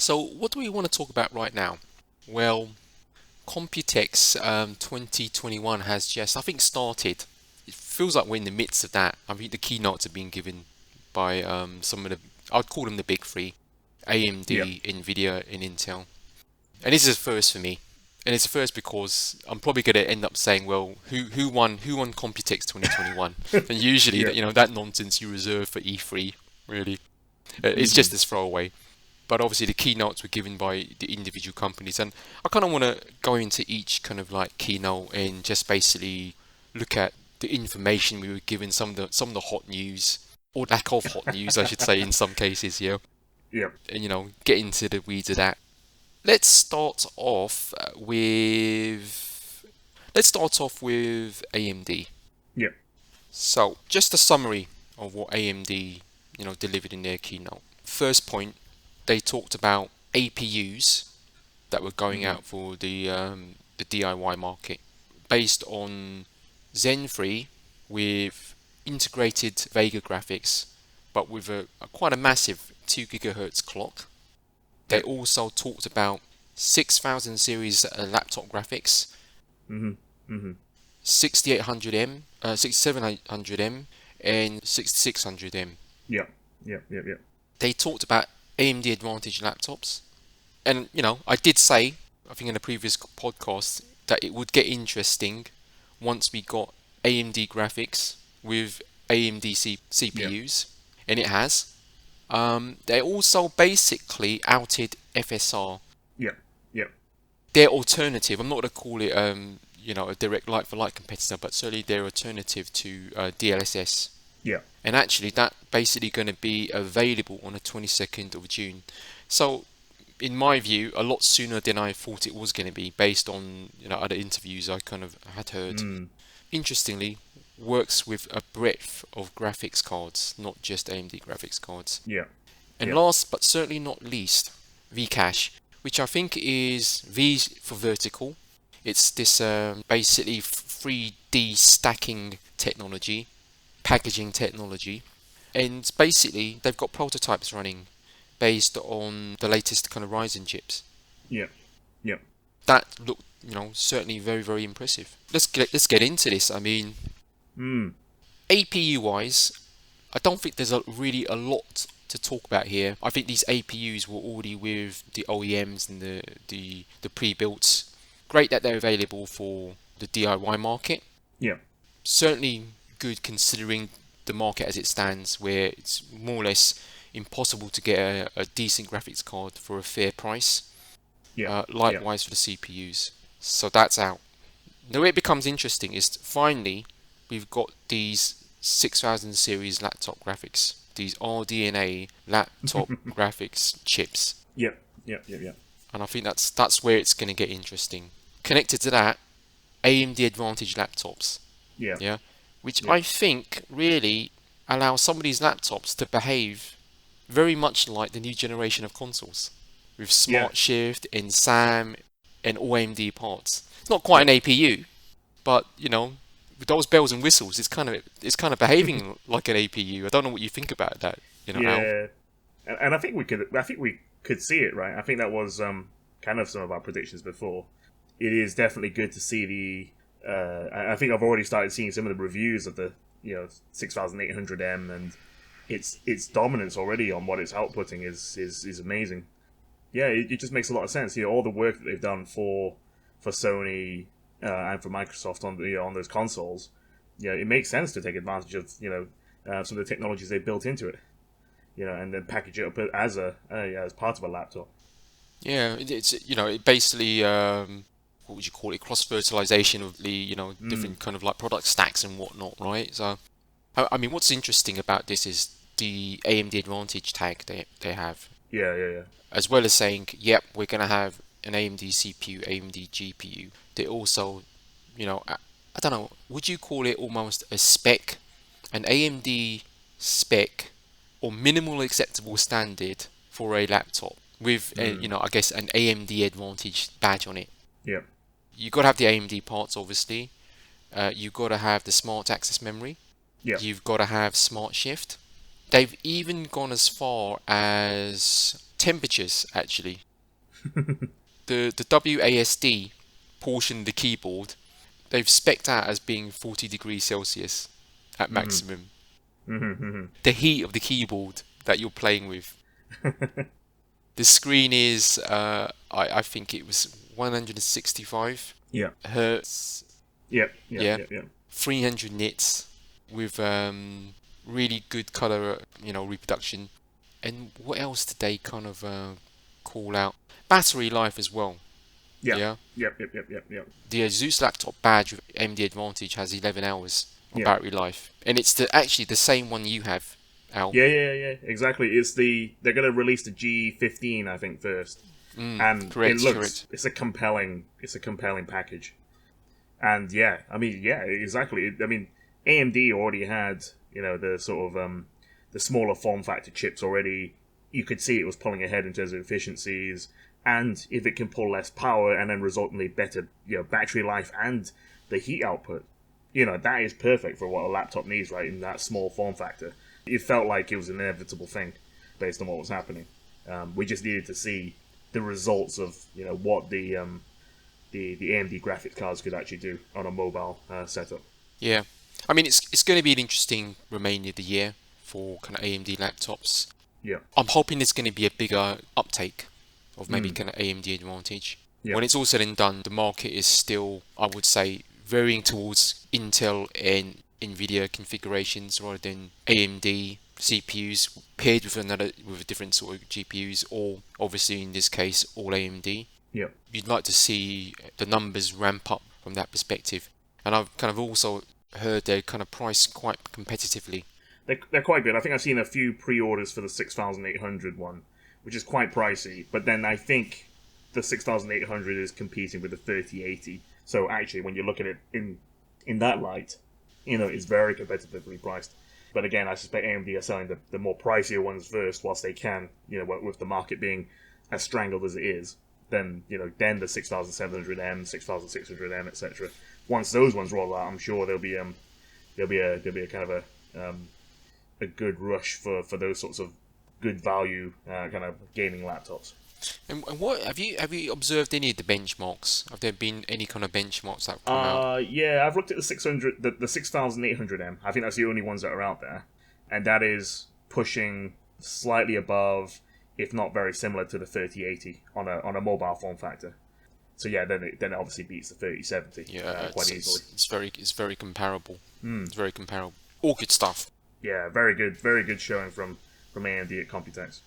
So what do we want to talk about right now? Well, Computex 2021 has just, I think, started. It feels like we're in the midst of that. I think the keynotes have been given by some of the, I'd call them the big three, Yeah. AMD, Nvidia, and Intel. And this is a first for me. And it's a first because I'm probably going to end up saying, well, who won Computex 2021? And usually, Yeah. that nonsense you reserve for E3, really. It's just Hmm. this throwaway. But obviously the keynotes were given by the individual companies, and I kind of want to go into each kind of like keynote and just basically look at the information we were given, some of the hot news or lack of hot news, I should say, in some cases, yeah, Yeah. and get into the weeds of that. Let's start off with AMD. Yeah. So, just a summary of what AMD, delivered in their keynote. First point, they talked about APUs that were going Hmm. out for the DIY market based on Zen 3 with integrated Vega graphics, but with a quite a massive 2 gigahertz clock. They Yeah. also talked about 6000 series laptop graphics, Hmm. Hmm. 6800M, 6700M, and 6600M. Yeah. Yeah. Yeah. Yeah. They talked about AMD Advantage laptops, and I did say, I think in a previous podcast, that it would get interesting once we got AMD graphics with AMD Yeah. CPUs, and it has. They also basically outed FSR, Yeah. Yeah. their alternative. I'm not going to call it, a direct like-for-like competitor, but certainly their alternative to DLSS. Yeah. And actually, that basically going to be available on the 22nd of June. So, in my view, a lot sooner than I thought it was going to be, based on other interviews I kind of had heard. Mm. Interestingly, works with a breadth of graphics cards, not just AMD graphics cards. Yeah. And Yeah. last but certainly not least, Vcache, which I think is V for vertical. It's this basically 3D stacking technology, packaging technology, and basically they've got prototypes running based on the latest kind of Ryzen chips. Yeah. Yeah. That looked, certainly very, very impressive. Let's get into this. I mean, Mm. APU wise, I don't think there's really a lot to talk about here. I think these APUs were already with the OEMs and the pre-built. Great that they're available for the DIY market. Yeah. Certainly good considering the market as it stands, where it's more or less impossible to get a decent graphics card for a fair price. Yeah. Yeah. Likewise for the CPUs. So that's out. The way it becomes interesting is finally we've got these 6000 series laptop graphics, these RDNA laptop graphics chips, Yeah. Yeah. Yeah. Yeah. and I think that's where it's going to get interesting. Connected to that, AMD Advantage laptops, Yeah. yeah, which Yeah. I think really allows some of these laptops to behave very much like the new generation of consoles, with Yeah. Smart Shift and SAM and all AMD parts. It's not quite Yeah. an APU, but with those bells and whistles, it's kind of behaving like an APU. I don't know what you think about that, Al. Yeah. And I think we could. I think we could see it, right? I think that was kind of some of our predictions before. It is definitely good to see the. I think I've already started seeing some of the reviews of the 6800M, and its dominance already on what it's outputting is amazing. Yeah, it just makes a lot of sense. All the work that they've done for Sony and for Microsoft on on those consoles. Yeah, it makes sense to take advantage of some of the technologies they built into it. And then package it up as as part of a laptop. Yeah, it's it basically what would you call it? Cross fertilization of the Mm. different kind of like product stacks and whatnot, right? So I mean, what's interesting about this is the AMD Advantage tag they have, Yeah, yeah, yeah. as well as saying, yep, we're gonna have an AMD CPU, AMD GPU. They also, I don't know, would you call it almost a spec, an AMD spec, or minimal acceptable standard for a laptop with, Mm. I guess an AMD Advantage badge on it? Yeah, You got to have the AMD parts, obviously. You got to have the smart access memory. yeah. You've got to have smart shift. They've even gone as far as temperatures actually. The WASD portion of the keyboard, they've spec'd out as being 40 degrees Celsius at maximum. The heat of the keyboard that you're playing with. The screen is, I think it was 165 Yeah. hertz. Yep. Yeah, Yep. 300 nits with really good color, reproduction. And what else did they kind of call out? Battery life as well. Yeah. Yeah. Yep. The Asus laptop badge with AMD Advantage has 11 hours of Yeah. battery life, and it's actually the same one you have, Al. Yeah. Exactly. They're gonna release the G15, I think, first, and Correct. it's a compelling package. And yeah, I mean, yeah, exactly. I mean, AMD already had, the sort of the smaller form factor chips already. You could see it was pulling ahead in terms of efficiencies, and if it can pull less power and then resultantly better, battery life and the heat output, that is perfect for what a laptop needs, right? In that small form factor, it felt like it was an inevitable thing based on what was happening. We just needed to see the results of, what the AMD graphics cards could actually do on a mobile setup. Yeah, I mean it's going to be an interesting remainder of the year for kind of AMD laptops. Yeah. I'm hoping there's going to be a bigger uptake of maybe kind of AMD Advantage. Yeah. When it's all said and done, the market is still, I would say, varying towards Intel and Nvidia configurations rather than AMD CPUs paired with a different sort of GPUs, or obviously in this case all AMD. Yeah. You'd like to see the numbers ramp up from that perspective, and I've kind of also heard they're kind of priced quite competitively. They're quite good. I think I've seen a few pre-orders for the 6800 one, which is quite pricey. But then I think the 6800 is competing with the 3080. So actually, when you look at it in that light, it's very competitively priced. But again, I suspect AMD are selling the more pricier ones first, whilst they can. With the market being as strangled as it is, then then the 6700M, 6600M, etc. Once those ones roll out, I'm sure there'll be a kind of a good rush for those sorts of good value kind of gaming laptops. And what have you observed any of the benchmarks? Have there been any kind of benchmarks that have come out? Yeah, I've looked at the 600, the 6800M. I think that's the only ones that are out there, and that is pushing slightly above, if not very similar to the 3080 on a mobile form factor. So yeah, then it obviously beats the 3070 quite easily. It's very comparable. It's very comparable. All good stuff. Yeah, very good showing from AMD at Computex.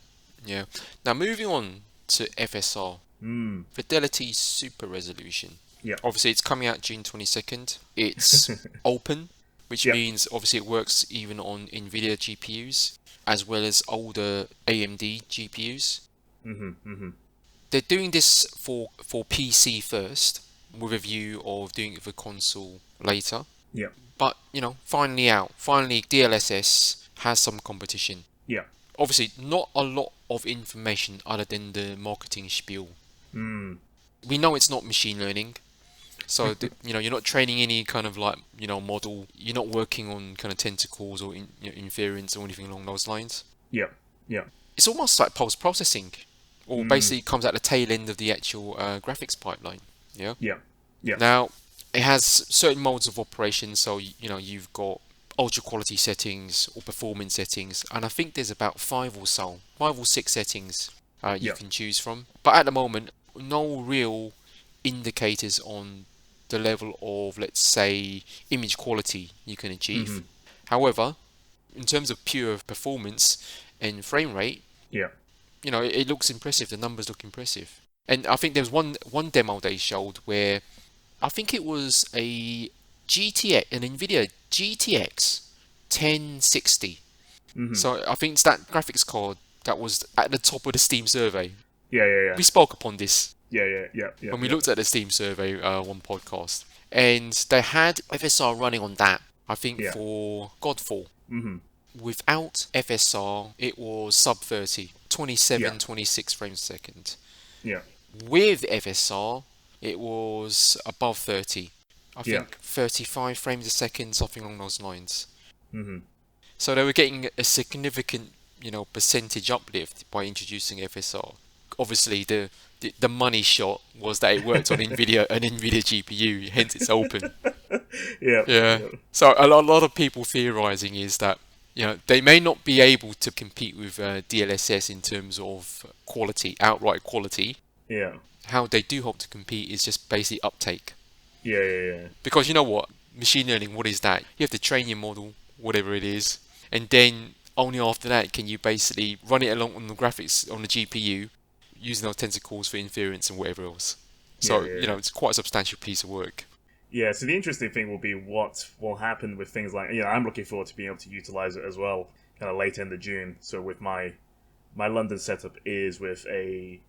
Yeah. Now moving on to FSR, Fidelity Super Resolution. Yeah. Obviously, it's coming out June 22nd. It's open, which means obviously it works even on Nvidia GPUs as well as older AMD GPUs. They're doing this for PC first, with a view of doing it for console later. Yeah. But finally DLSS has some competition. Yeah. Obviously, not a lot of information other than the marketing spiel. We know it's not machine learning, so you're not training any kind of model. You're not working on kind of tentacles or inference or anything along those lines. Yeah. It's almost like post processing, or basically comes at the tail end of the actual graphics pipeline. Yeah. Now, it has certain modes of operation, so you've got ultra quality settings or performance settings, and I think there's about 5 or 6 settings you can choose from. But at the moment, no real indicators on the level of, let's say, image quality you can achieve. However, in terms of pure performance and frame rate, it looks impressive. The numbers look impressive. And I think there was one demo they showed where I think it was an Nvidia GTX 1060. So I think it's that graphics card that was at the top of the Steam survey. Yeah. We spoke upon this Yeah. when we looked at the Steam survey one podcast, and they had FSR running on that. I think for Godfall. Without FSR, it was sub 30, 27, 26 frames a second. Yeah. With FSR, it was above 30. I think 35 frames a second, something along those lines. So they were getting a significant percentage uplift by introducing FSR. Obviously, the money shot was that it worked on Nvidia GPU, hence it's open. Yeah, Yeah. yeah, So a lot of people theorizing is that they may not be able to compete with DLSS in terms of quality, outright quality. yeah, How they do hope to compete is just basically uptake. yeah, yeah, Because you know what? Machine learning, what is that? You have to train your model, whatever it is, and then only after that can you basically run it along on the graphics on the GPU using those tensor cores for inference and whatever else. yeah, So, yeah, yeah. it's quite a substantial piece of work. Yeah, so the interesting thing will be what will happen with things like, I'm looking forward to being able to utilize it as well, kind of late end of June. So with my London setup is with the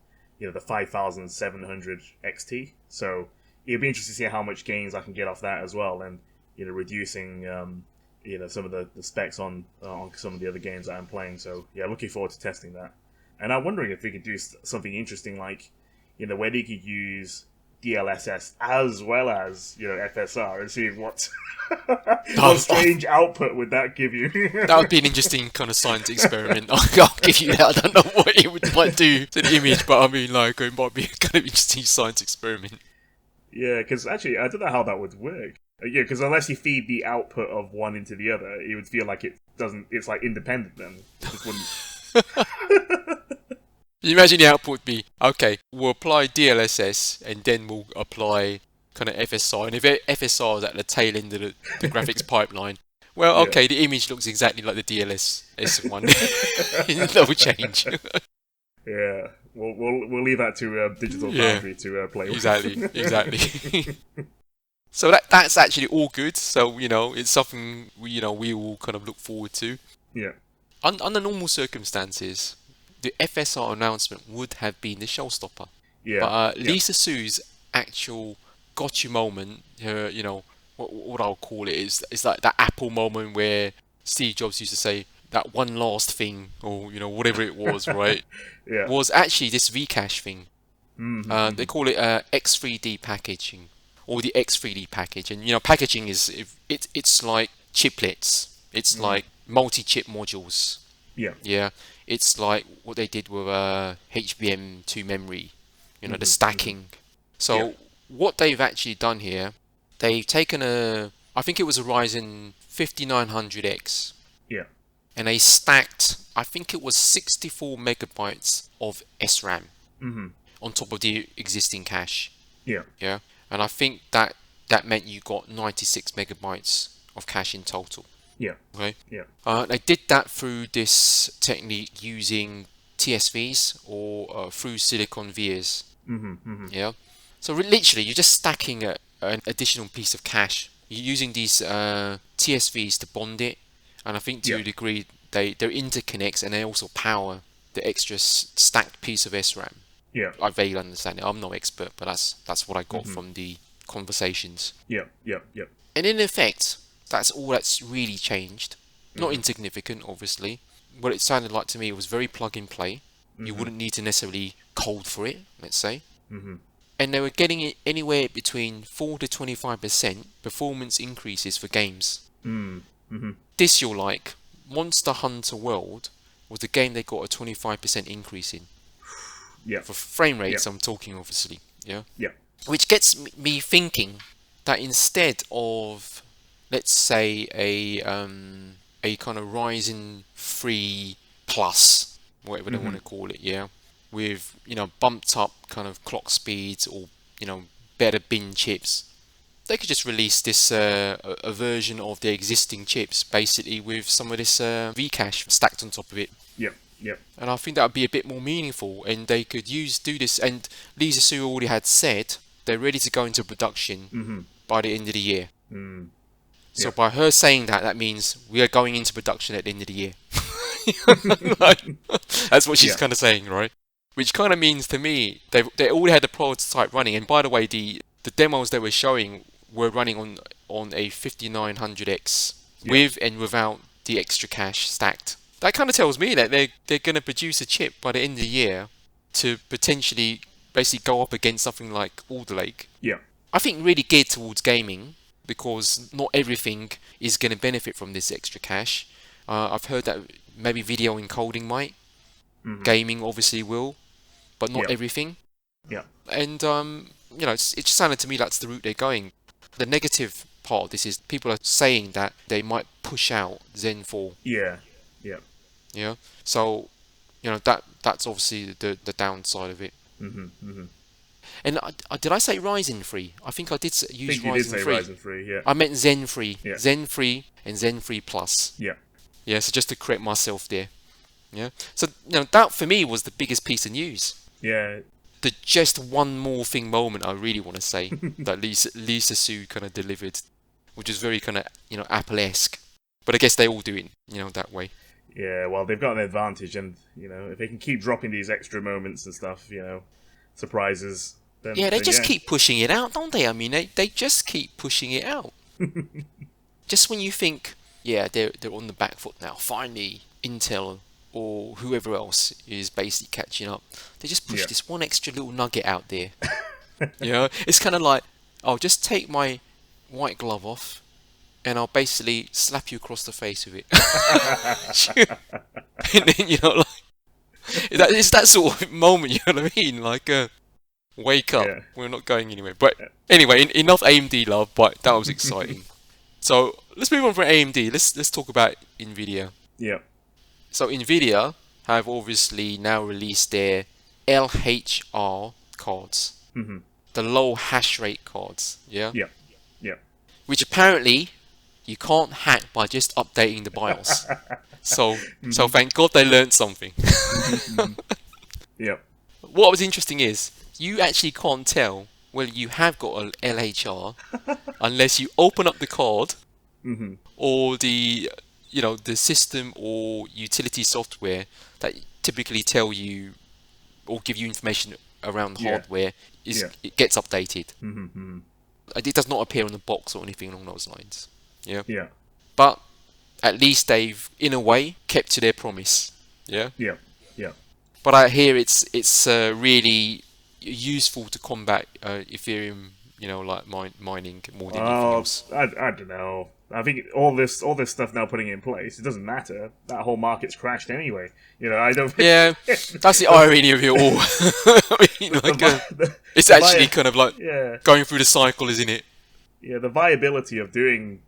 5700 XT. So it'll be interesting to see how much gains I can get off that as well, and reducing some of the specs on some of the other games that I'm playing. So yeah, looking forward to testing that. And I'm wondering if we could do something interesting like where you could use DLSS as well as FSR and see what what strange output would that give you. That would be an interesting kind of science experiment. I'll give you that. I don't know what it might do to the image, but I mean, like, it might be a kind of interesting science experiment. Yeah, because actually, I don't know how that would work. Yeah, because unless you feed the output of one into the other, it would feel like it doesn't. It's like independent. Then it just wouldn't. You imagine the output would be, okay, we'll apply DLSS and then we'll apply kind of FSR. And if FSR is at the tail end of the graphics pipeline, well, Yeah. okay, the image looks exactly like the DLSS one. No change. Yeah, we'll leave that to Digital Yeah, Foundry to play with. exactly. So that's actually all good. So it's something we all kind of look forward to. Yeah, Under normal circumstances, the FSR announcement would have been the showstopper. yeah, But yeah. Lisa Su's actual gotcha moment, her, what I'll call it is like that Apple moment where Steve Jobs used to say that one last thing, or whatever it was, right? Yeah. Was actually this Vcache thing. Mm-hmm, They call it X3D packaging, or the X3D package. And packaging it's like chiplets. It's like multi-chip modules. Yeah. Yeah, it's like what they did with HBM2 memory, the stacking. So Yeah. what they've actually done here, they've taken I think it was a Ryzen 5900X, Yeah. and they stacked, I think it was 64 megabytes of SRAM Mm-hmm. on top of the existing cache. Yeah. Yeah, and I think that meant you got 96 megabytes of cache in total. Yeah. Okay. Yeah. They did that through this technique using TSVs or through silicon vias. Mm-hmm. Mm-hmm. Yeah. So literally, you're just stacking an additional piece of cache. You're using these TSVs to bond it, and I think to a degree they're interconnects and they also power the extra stacked piece of SRAM. Yeah. I vaguely understand it. I'm no expert, but that's what I got from the conversations. Yeah. Yeah. Yeah. And in effect, that's all that's really changed. Not insignificant, obviously. What it sounded like to me, it was very plug and play. You wouldn't need to necessarily code for it, let's say. Mm-hmm. And they were getting it anywhere between 4 to 25% performance increases for games. Mm-hmm. This you'll like. Monster Hunter World was the game they got a 25% increase in. Yeah. For frame rates, I'm talking obviously. Yeah. Yeah. Which gets me thinking that instead of, let's say, a kind of Ryzen 3 Plus, whatever they want to call it, yeah, with bumped up kind of clock speeds or better bin chips, they could just release this a version of their existing chips, basically with some of this Vcache stacked on top of it. Yeah. Yeah. And I think that would be a bit more meaningful, and they could do this. And Lisa Su already had said they're ready to go into production by the end of the year. So Yeah. by her saying that, that means we are going into production at the end of the year. That's what she's kind of saying, right? Which kind of means to me they already had the prototype running. And by the way, the demos they were showing were running on a 5900X with and without the extra cache stacked. That kind of tells me that they're going to produce a chip by the end of the year to potentially basically go up against something like Alder Lake. Yeah. I think really geared towards gaming, because not everything is going to benefit from this extra cache. I've heard that maybe video encoding might, Mm-hmm. gaming obviously will, but not Yep. everything. Yep. And it just sounded to me that's the route they're going. The negative part of this is people are saying that they might push out Zen 4. Yeah. Yep. Yeah. So, that's obviously the downside of it. Mm-hmm. Mm-hmm. And did I say Ryzen 3? I think I did I use think you did Ryzen say 3. Ryzen 3. Yeah. I meant Zen 3. Yeah. Zen 3 and Zen 3 Plus. Yeah. Yeah, so just to correct myself there. Yeah. So, that for me was the biggest piece of news. Yeah. The just one more thing moment I really want to say that Lisa Su kind of delivered, which is very kind of, Apple-esque. But I guess they all do it, that way. Yeah, well, they've got an advantage, and if they can keep dropping these extra moments and stuff, surprises. Then, Yeah, they then, just keep pushing it out, don't they? I mean, they just keep pushing it out. Just when you think, yeah, they're on the back foot now. Finally, Intel or whoever else is basically catching up. They just push this one extra little nugget out there. It's kind of like, I'll just take my white glove off, and I'll basically slap you across the face with it. And then, it's that sort of moment, you know what I mean? Like, wake up, we're not going anywhere. But anyway, enough AMD love, but that was exciting. So let's move on from AMD. Let's talk about Nvidia. Yeah. So Nvidia have obviously now released their LHR cards, the low hash rate cards. Yeah. Yeah. Yeah. Which apparently you can't hack by just updating the BIOS. So thank God they learned something. Yeah. What was interesting is you actually can't tell whether you have got an LHR unless you open up the card or the system or utility software that typically tell you or give you information around the hardware it gets updated. It does not appear on the box or anything along those lines. Yeah. Yeah. But at least they've, in a way, kept to their promise. Yeah. Yeah. Yeah. But I hear it's really useful to combat Ethereum, like mining more than anything else. I don't know. I think all this stuff now putting in place, it doesn't matter. That whole market's crashed anyway. I don't. Yeah, that's the irony of it all. I mean, it's actually kind of like going through the cycle, isn't it? Yeah, the viability of doing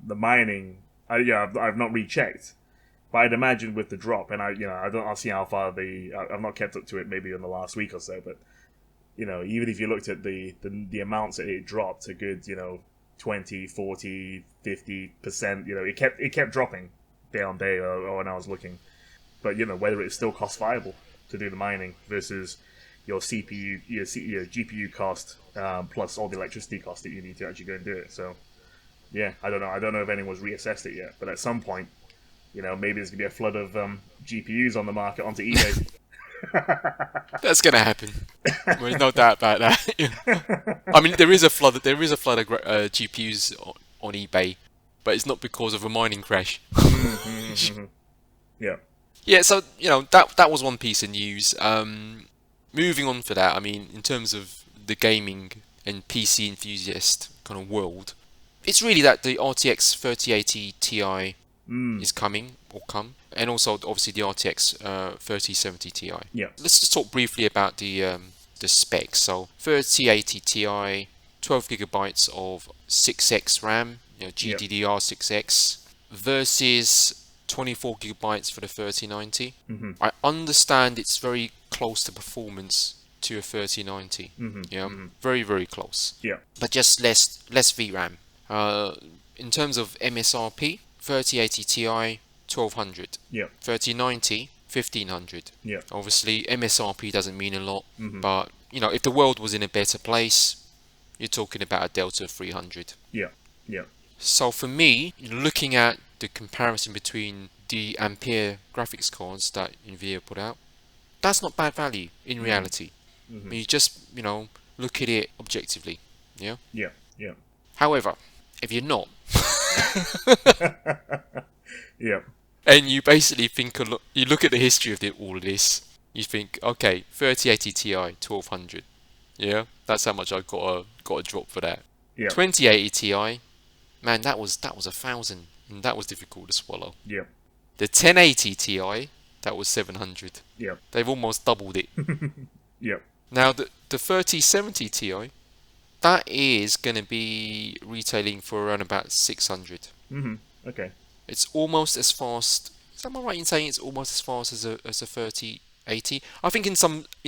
the mining, I've not rechecked, but I'd imagine with the drop, and I'll see how far I've not kept up to it maybe in the last week or so, but even if you looked at the amounts that it dropped, a good 20, 40, 50%, it kept dropping day on day or when I was looking, but whether it's still cost viable to do the mining versus your CPU, your GPU cost plus all the electricity cost that you need to actually go and do it. So yeah, I don't know if anyone's reassessed it yet, but at some point, maybe there's gonna be a flood of GPUs on the market onto eBay. That's gonna happen. There's no doubt about that. I mean, there is a flood of GPUs on eBay, but it's not because of a mining crash. Yeah. Yeah. So that was one piece of news. Moving on for that, I mean, in terms of the gaming and PC enthusiast kind of world, it's really that the RTX 3080 Ti is coming or come, and also obviously the RTX 3070 Ti. Yeah. Let's just talk briefly about the specs. So 3080 Ti, 12 gigabytes of 6x RAM, GDDR6X, versus 24 gigabytes for the 3090. I understand it's very close to performance to a 3090. Very, very close. Yeah. But just less VRAM. In terms of MSRP, 3080 Ti 1200. Yeah. 3090 1500. Yeah. Obviously MSRP doesn't mean a lot, but if the world was in a better place, you're talking about a delta of 300. Yeah. Yeah. So for me, looking at the comparison between the Ampere graphics cards that Nvidia put out, that's not bad value in reality. When you just look at it objectively. Yeah. Yeah. Yeah. However, if you're not, Yeah. and you basically think you look at the history of all of this, you think, okay, 3080 Ti 1200, yeah, that's how much I got a drop for that. Yeah. 2080 Ti, man, that was 1,000, and that was difficult to swallow. Yeah. The 1080 Ti, that was 700. Yep. They've almost doubled it. Yep. Now the 3070 Ti, that is going to be retailing for around about 600. Okay. It's almost as fast. Am I right in saying it's almost as fast as a 3080? I think in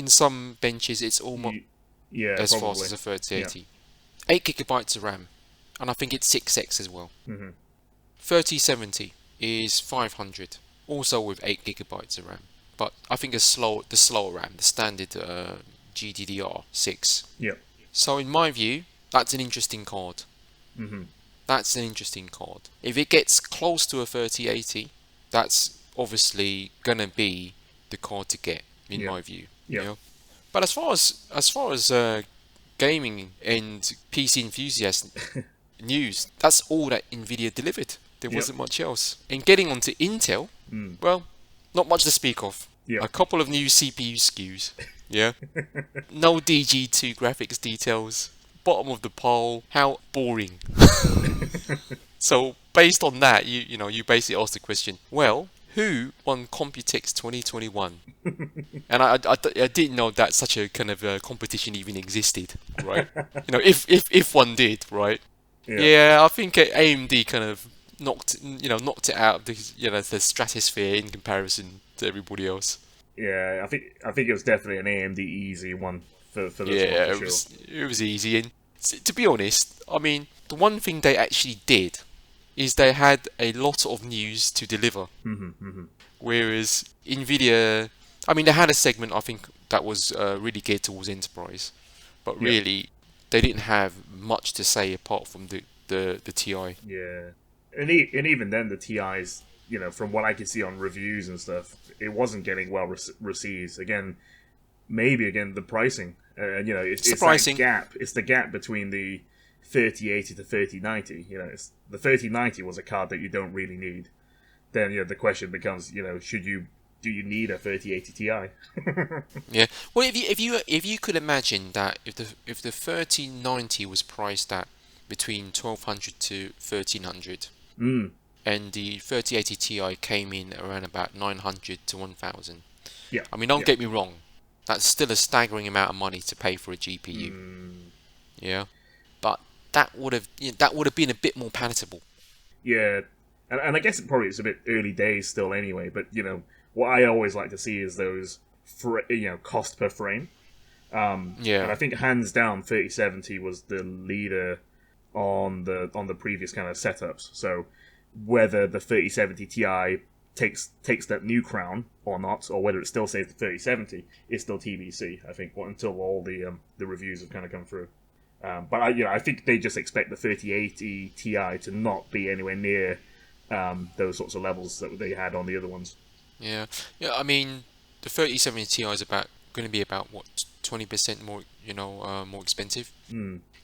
some benches it's almost Yeah, as fast probably. as a Yeah. 3080. 8 gigabytes of RAM, and I think it's 6x as well. hmm 3070 is 500, also with 8 gigabytes of RAM. But I think the slower RAM, the standard GDDR6. Yep. So in my view, that's an interesting card. hmm That's an interesting card. If it gets close to a 3080, that's obviously gonna be the card to get, in Yep. my view. You Yep. know. But as far as gaming and PC enthusiast news, that's all that Nvidia delivered. There Yep. wasn't much else. And getting onto Intel, Mm. well, not much to speak of. Yep. A couple of new CPU SKUs. Yeah. No DG2 graphics details. Bottom of the pile. How boring. So based on that, you basically ask the question, well, who won Computex 2021? And I didn't know that such a kind of competition even existed, right? If one did, right? Yeah. Yeah, I think AMD kind of knocked it out of the stratosphere in comparison to everybody else. Yeah. I think it was definitely an AMD easy one for this one Yeah, for it sure. was it was easy. And to be honest, I mean, the one thing they actually did is they had a lot of news to deliver. hmm Whereas Nvidia, I mean, they had a segment I think that was really geared towards enterprise, but Yep. really they didn't have much to say apart from the TI. Yeah. And even then, the TIs, from what I could see on reviews and stuff, it wasn't getting well received. Maybe the pricing. It's the It's that pricing. gap. It's the gap between the 3080 to 3090. The 3090 was a card that you don't really need. Then the question becomes, do you need a 3080 Ti? Yeah. Well, if you could imagine that if the 3090 was priced at between 1200 to 1300, Mm, and the 3080 Ti came in around about 900 to 1000. yeah, I mean, don't yeah, get me wrong, that's still a staggering amount of money to pay for a GPU. mm, Yeah, but that would have been a bit more palatable. yeah. And I guess it probably is a bit early days still anyway. But what I always like to see is those cost per frame. And Yeah, I think hands down, 3070 was the leader on the previous kind of setups. So whether the 3070 Ti takes that new crown or not, or whether it still stays the 3070, is still TBC. I think until all the reviews have kind of come through. But I think they just expect the 3080 Ti to not be anywhere near those sorts of levels that they had on the other ones. yeah, yeah. I mean, the 3070 Ti is going to be about what 20% more, more expensive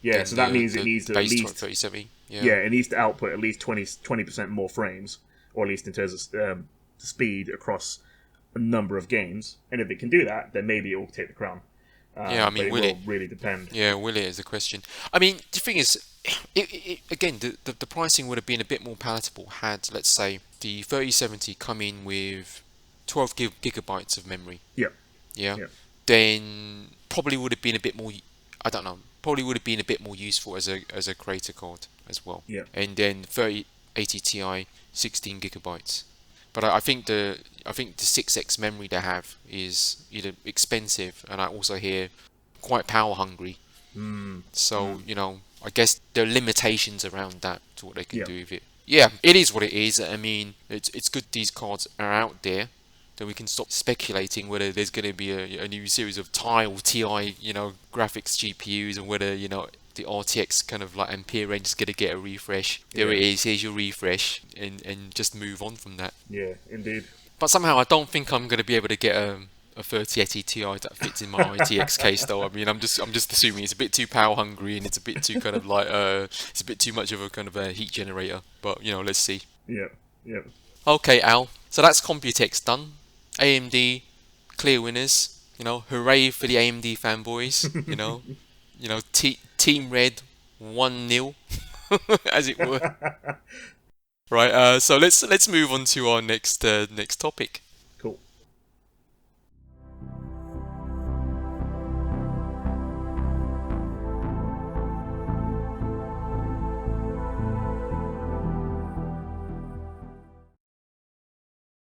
Yeah, than so that means it the needs to at base least 3070. Yeah, it needs to output at least 20% more frames, or at least in terms of speed across a number of games. And if it can do that, then maybe it will take the crown. yeah. I But mean, it will will it? really depend. Yeah, will it is the question. I mean, the thing is, again, the pricing would have been a bit more palatable had, let's say, the 3070 come in with 12 gigabytes of memory. Yeah, Yeah, yeah, then probably would have been a bit more. I don't know. Probably would have been a bit more useful as a creator card as well. yeah, And then 3080 Ti, 16 gigabytes. But I think the 6x memory they have is either expensive, and I also hear quite power hungry. mm, So, mm, I guess there are limitations around that to what they can yeah, do with it. Yeah, it is what it is. I mean, it's good these cards are out there. Then we can stop speculating whether there's going to be a new series of Tile TI, graphics GPUs, and whether, the RTX kind of like Ampere range is going to get a refresh. There yeah, it is, here's your refresh, and just move on from that. yeah. Indeed. But somehow I don't think I'm going to be able to get a 3080 Ti that fits in my ITX case though. I mean, I'm just assuming it's a bit too power hungry and it's a bit too kind of like it's a bit too much of a kind of a heat generator. But let's see. Yeah, yeah. Okay, Al. So that's Computex done. AMD clear winners. Hooray for the AMD fanboys. Team Red 1-0, as it were. Right. So let's move on to our next topic.